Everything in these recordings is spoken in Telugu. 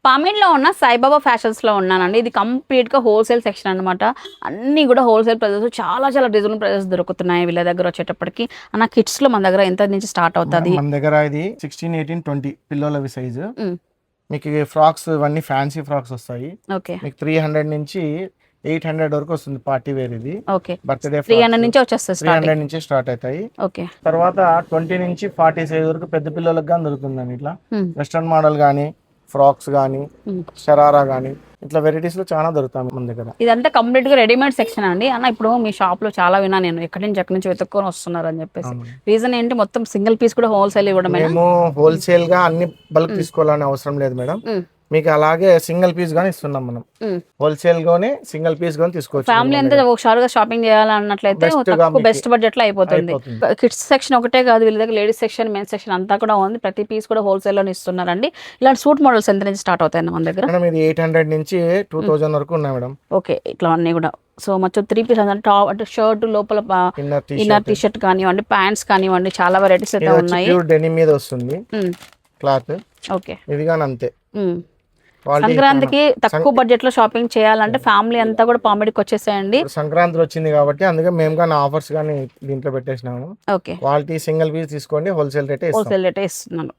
పామిడిలో ఉన్న సాయిబాబా ఫ్యాషన్స్లో ఉన్నానండి. ఇది కంప్లీట్గా హోల్సేల్ సెక్షన్ అనమాట. అన్నీ కూడా హోల్సేల్ ప్రైజెస్, చాలా చాలా రీజనబుల్ ప్రైజెస్ దొరుకుతున్నాయి వీళ్ళ దగ్గర వచ్చేటప్పటికి. అన్న కిడ్స్లో మన దగ్గర ఎంత నుంచి స్టార్ట్ అవుతుంది? మన దగ్గర ఇది 16, 18, 20 పిల్లలవి సైజు. మీకు ఫ్రాక్స్ ఇవన్నీ ఫ్యాన్సీ ఫ్రాక్స్ వస్తాయి. ఓకే, మీకు 300 నుంచి 800 వరకు వస్తుంది పార్టీ వేర్. ఇది ఓకే, బర్త్డే 300 నుంచి వచ్చేస్తుంది, 300 నుంచి స్టార్ట్ అవుతాయి. ఓకే, తర్వాత 20 నుంచి 40 సైజ్ వరకు పెద్ద పిల్లలకు కానీ దొరుకుతుందండి. ఇట్లా వెస్ట్రన్ మోడల్ కానీ, ఫ్రాక్స్ కానీ, షరారా కానీ, ఇట్లా వెరైటీస్ లో చాలా దొరుకుతాయి మన దగ్గర. ఇదంతా కంప్లీట్ గా రెడీమేడ్ సెక్షన్ అండి. అన్న ఇప్పుడు మీ షాప్ లో చాలా విన్నా నేను, ఎక్కడి నుంచి వెతుక్కొని వస్తున్నారు అని చెప్పేసి. రీజన్ ఏంటి? మొత్తం సింగిల్ పీస్ కూడా హోల్సేల్ ఇవ్వడం. మేము హోల్సేల్ గా అన్ని బల్క్ తీసుకోవాలని అవసరం లేదు మేడం. మీకు అలాగే సింగిల్ పీస్ గానీ ఇస్తున్నాం మనం. హోల్సేల్ గానే సింగిల్ పీస్ గానీ తీసుకోవచ్చు. ఫ్యామిలీ అంతా ఒకసారిగా షాపింగ్ చేయాలన్నట్లయితే బెస్ట్ బడ్జెట్ లో అయిపోతుంది. కిడ్స్ సెక్షన్ ఒకటే కాదు, వీళ్ళ దగ్గర లేడీస్ సెక్షన్, మెన్స్ సెక్షన్ అంతా కూడా ఉంది. ప్రతి పీస్ కూడా హోల్సేల్ లోనే ఇస్తున్నారండి. ఇలాంటి సూట్ మోడల్స్ ఎంత నుంచి స్టార్ట్ అవుతాయి మన దగ్గర? ఇది 800 నుంచి 2000 వరకు ఉన్నాయి మేడం. ఓకే, ఇట్లా అన్ని కూడా. సో మొత్తం 3 పీస్ అంటే టాప్ అంటే షర్ట్ లోపల ఇన్నర్ టీ షర్ట్ కానివ్వండి, ప్యాంట్స్ కానివ్వండి, చాలా వెరైటీస్ అయితే ఉన్నాయి. ప్యూర్ డెనిమ్ మీద వస్తుంది క్లాత్. ఓకే, ఇది కానీ అంతే. సంక్రాంతికి తక్కువ బడ్జెట్ లో షాపింగ్ చేయాలంటే ఫ్యామిలీ అంతా కూడా పామిడికి వచ్చేసేయండి. సంక్రాంతి వచ్చింది కాబట్టి అందుకే మేము కానీ ఆఫర్స్ కానీ దీంట్లో పెట్టేసినాము. ఓకే, క్వాలిటీ సింగిల్ పీస్ తీసుకోండి, హోల్సేల్ రేటే ఇస్తున్నాను.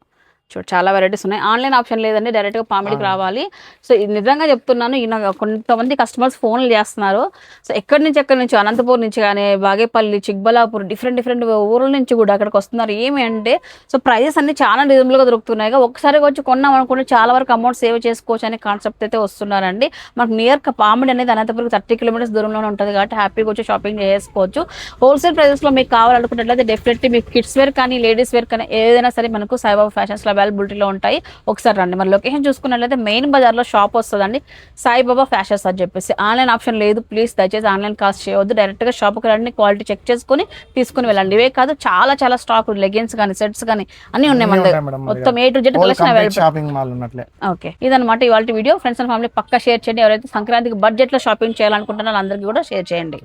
చూడు, చాలా వెరైటీస్ ఉన్నాయి. ఆన్లైన్ ఆప్షన్ లేదండి, డైరెక్ట్గా పామిడికి రావాలి. సో ఇది నిజంగా చెప్తున్నాను. ఈయన కొంతమంది కస్టమర్స్ ఫోన్లు చేస్తున్నారు. సో ఎక్కడి నుంచి అనంతపూర్ నుంచి కానీ, బాగేపల్లి, చిక్బలాపూర్, డిఫరెంట్ ఊర్ల నుంచి కూడా అక్కడికి వస్తున్నారు. ఏమి అంటే సో ప్రైజెస్ అన్ని చాలా రీజనబుల్గా దొరుకుతున్నాయి. ఒకసారి వచ్చి కొన్నాం అనుకుంటే చాలా వరకు అమౌంట్ సేవ్ చేసుకోవచ్చు అనే కాన్సెప్ట్ అయితే వస్తున్నారండి. మనకు నియర్ పామిడి అనేది అనంతపూర్కి 30 కిలోమీటర్స్ దూరంలోనే ఉంటుంది కాబట్టి హ్యాపీగా వచ్చి షాపింగ్ చేసుకోవచ్చు. హోల్సేల్ ప్రైజెస్లో మీకు కావాలనుకున్నట్లయితే డెఫినెట్లీ మీకు కిడ్స్ వేర్ కానీ, లేడీస్ వేర్ కానీ ఏదైనా సరే మనకు సాయిబాబా ఫ్యాషన్స్లో అవైలబిలిటీలో ఉంటాయి. ఒకసారి రండి. మరి లొకేషన్ చూసుకున్నట్లయితే మెయిన్ బజార్లో షాప్ వస్తుందండి, సాయిబాబా ఫ్యాషన్స్ అని చెప్పేసి. ఆన్లైన్ ఆప్షన్ లేదు, ప్లీజ్ దయచేసి ఆన్లైన్ కాస్ట్ చేయవద్దు. డైరెక్ట్గా షాప్కి రండి, క్వాలిటీ చెక్ చేసుకుని తీసుకుని వెళ్ళండి. ఇవే కాదు, చాలా చాలా స్టాక్, లెగిన్స్ కానీ, సెట్స్ కానీ అన్ని ఉన్నాయి మన దగ్గర. మొత్తం A to Z collection available. Okay, ఇదన్నమాట ఇవాళ వీడియో. ఫ్రెండ్స్ అండ్ ఫ్యామిలీ పక్కా షేర్ చేయండి. ఎవరైతే సంక్రాంతికి బడ్జెట్లో షాపింగ్ చేయాలనుకుంటున్నారో అందరికీ కూడా షేర్ చేయండి.